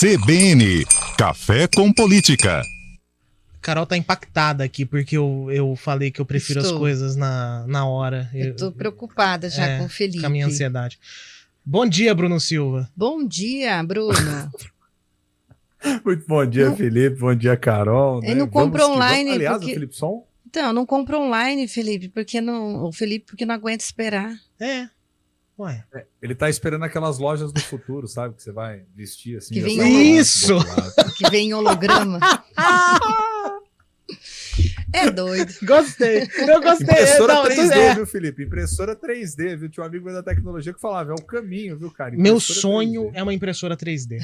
CBN, Café com Política. Carol tá impactada aqui, porque eu falei que eu prefiro as coisas na hora. Eu tô preocupada já com o Felipe. Com a minha ansiedade. Bom dia, Bruno Silva. Bom dia, Bruno. Muito bom dia, Felipe. Bom dia, Carol. Ele não compra online. Aliás, porque... o Felipe Som? Então, não compra online, Felipe, porque não aguenta esperar. Ué. Ele tá esperando aquelas lojas do futuro, sabe? Que você vai vestir assim. Que vem Isso! Que vem em holograma. É doido. Gostei. Eu gostei. Impressora 3D, viu, Felipe? Impressora 3D, viu? Tinha um amigo da tecnologia que falava, é o caminho, viu, cara? Meu sonho 3D. É uma impressora 3D.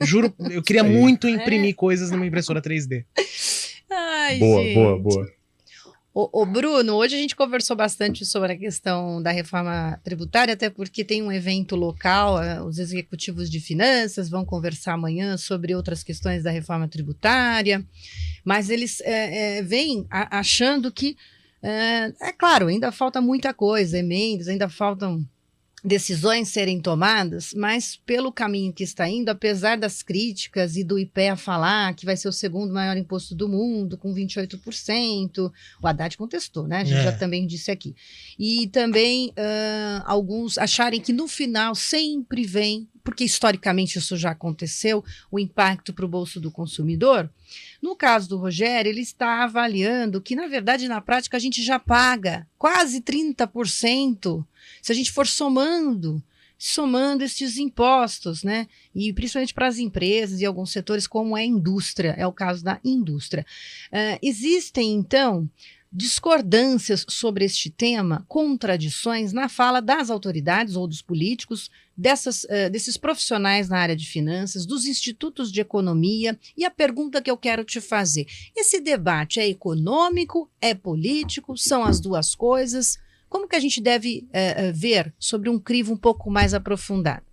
Juro, eu queria muito imprimir coisas numa impressora 3D. Ai, boa, gente. boa. Ô Bruno, hoje a gente conversou bastante sobre a questão da reforma tributária, até porque tem um evento local, os executivos de finanças vão conversar amanhã sobre outras questões da reforma tributária, mas eles vêm achando que, claro, ainda falta muita coisa, emendas, ainda faltam decisões serem tomadas, mas pelo caminho que está indo, apesar das críticas e do IPEA falar que vai ser o segundo maior imposto do mundo, com 28%, o Haddad contestou, né? A gente já também disse aqui. E também alguns acharem que no final sempre vem, porque historicamente isso já aconteceu, o impacto para o bolso do consumidor. No caso do Rogério, ele está avaliando que, na verdade, na prática, a gente já paga quase 30%, se a gente for somando estes impostos, né? E principalmente para as empresas e alguns setores, como é a indústria, é o caso da indústria. Existem, então, discordâncias sobre este tema, contradições na fala das autoridades ou dos políticos, desses profissionais na área de finanças, dos institutos de economia. E a pergunta que eu quero te fazer, esse debate é econômico, é político, são as duas coisas? Como que a gente deve ver sobre um crivo um pouco mais aprofundado?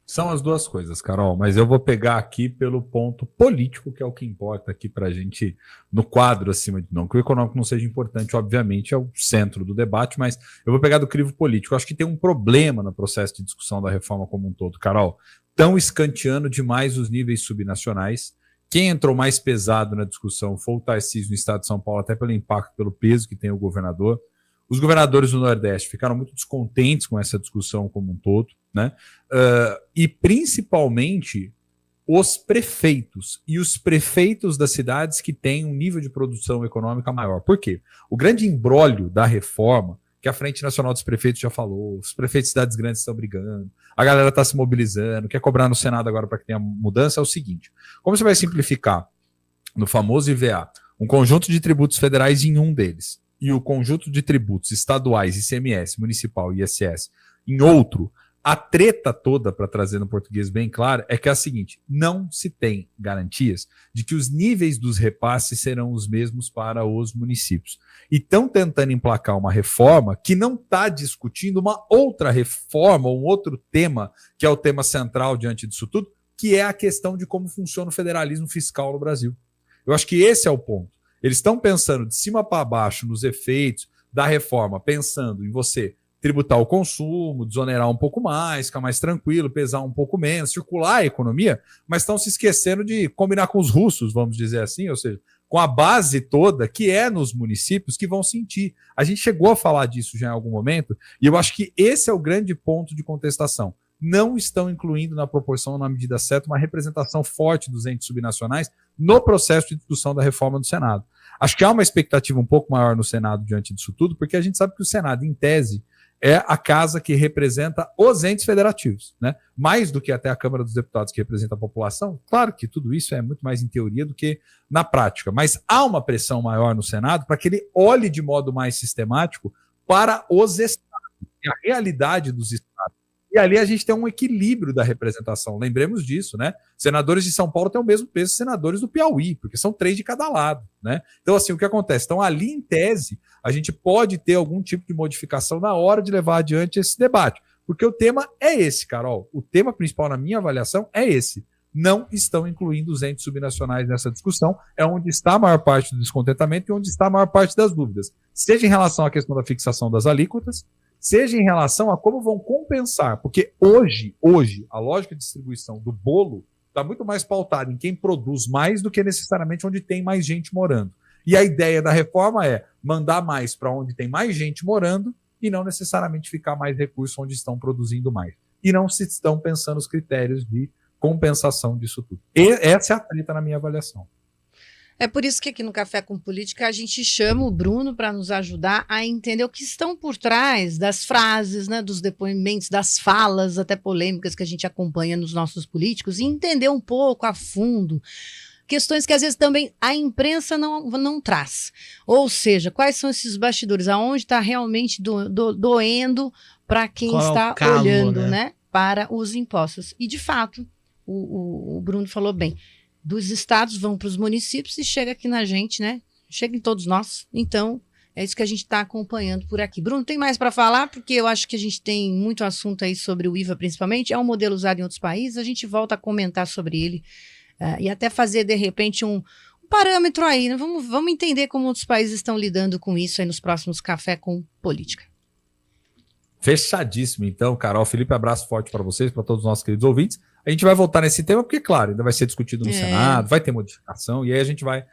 São as duas coisas, Carol, mas eu vou pegar aqui pelo ponto político, que é o que importa aqui para a gente, no quadro acima de não. Que o econômico não seja importante, obviamente, é o centro do debate, mas eu vou pegar do crivo político. Eu acho que tem um problema no processo de discussão da reforma como um todo, Carol. Estão escanteando demais os níveis subnacionais. Quem entrou mais pesado na discussão foi o Tarcísio no estado de São Paulo, até pelo impacto, pelo peso que tem o governador. Os governadores do Nordeste ficaram muito descontentes com essa discussão como um todo, né? E principalmente os prefeitos e os prefeitos das cidades que têm um nível de produção econômica maior. Por quê? O grande imbróglio da reforma, que a Frente Nacional dos Prefeitos já falou, os prefeitos de cidades grandes estão brigando, a galera está se mobilizando, quer cobrar no Senado agora para que tenha mudança, é o seguinte: como você vai simplificar no famoso IVA um conjunto de tributos federais em um deles, e o conjunto de tributos estaduais, ICMS, municipal e ISS, em outro, a treta toda, para trazer no português bem claro, é que é a seguinte: não se tem garantias de que os níveis dos repasses serão os mesmos para os municípios. E estão tentando emplacar uma reforma que não está discutindo uma outra reforma, ou um outro tema, que é o tema central diante disso tudo, que é a questão de como funciona o federalismo fiscal no Brasil. Eu acho que esse é o ponto. Eles estão pensando de cima para baixo nos efeitos da reforma, pensando em você tributar o consumo, desonerar um pouco mais, ficar mais tranquilo, pesar um pouco menos, circular a economia, mas estão se esquecendo de combinar com os russos, vamos dizer assim, ou seja, com a base toda que é nos municípios que vão sentir. A gente chegou a falar disso já em algum momento, e eu acho que esse é o grande ponto de contestação. Não estão incluindo na proporção, na medida certa, uma representação forte dos entes subnacionais no processo de discussão da reforma do Senado. Acho que há uma expectativa um pouco maior no Senado diante disso tudo, porque a gente sabe que o Senado, em tese, é a casa que representa os entes federativos, né? Mais do que até a Câmara dos Deputados, que representa a população. Claro que tudo isso é muito mais em teoria do que na prática, mas há uma pressão maior no Senado para que ele olhe de modo mais sistemático para os estados, a realidade dos estados. E ali a gente tem um equilíbrio da representação. Lembremos disso, né? Senadores de São Paulo têm o mesmo peso que senadores do Piauí, porque são 3 de cada lado, né? Então, assim, o que acontece? Então, ali, em tese, a gente pode ter algum tipo de modificação na hora de levar adiante esse debate. Porque o tema é esse, Carol. O tema principal, na minha avaliação, é esse. Não estão incluindo os entes subnacionais nessa discussão. É onde está a maior parte do descontentamento e onde está a maior parte das dúvidas. Seja em relação à questão da fixação das alíquotas, seja em relação a como vão compensar, porque hoje, a lógica de distribuição do bolo está muito mais pautada em quem produz mais do que necessariamente onde tem mais gente morando. E a ideia da reforma é mandar mais para onde tem mais gente morando e não necessariamente ficar mais recursos onde estão produzindo mais. E não se estão pensando os critérios de compensação disso tudo. E essa é a treta na minha avaliação. É por isso que aqui no Café com Política a gente chama o Bruno para nos ajudar a entender o que estão por trás das frases, né, dos depoimentos, das falas até polêmicas que a gente acompanha nos nossos políticos e entender um pouco a fundo questões que às vezes também a imprensa não traz. Ou seja, quais são esses bastidores, aonde está realmente doendo para quem Qual é o está calo, olhando, né, para os impostos. E de fato, o Bruno falou bem, dos estados vão para os municípios e chega aqui na gente, né? Chega em todos nós. Então, é isso que a gente está acompanhando por aqui. Bruno, tem mais para falar? Porque eu acho que a gente tem muito assunto aí sobre o IVA, principalmente. É um modelo usado em outros países. A gente volta a comentar sobre ele e até fazer, de repente, um parâmetro aí, né? Vamos entender como outros países estão lidando com isso aí nos próximos Café com Política. Fechadíssimo, então, Carol. Felipe, abraço forte para vocês, para todos os nossos queridos ouvintes. A gente vai voltar nesse tema, porque, claro, ainda vai ser discutido no Senado, vai ter modificação, e aí a gente vai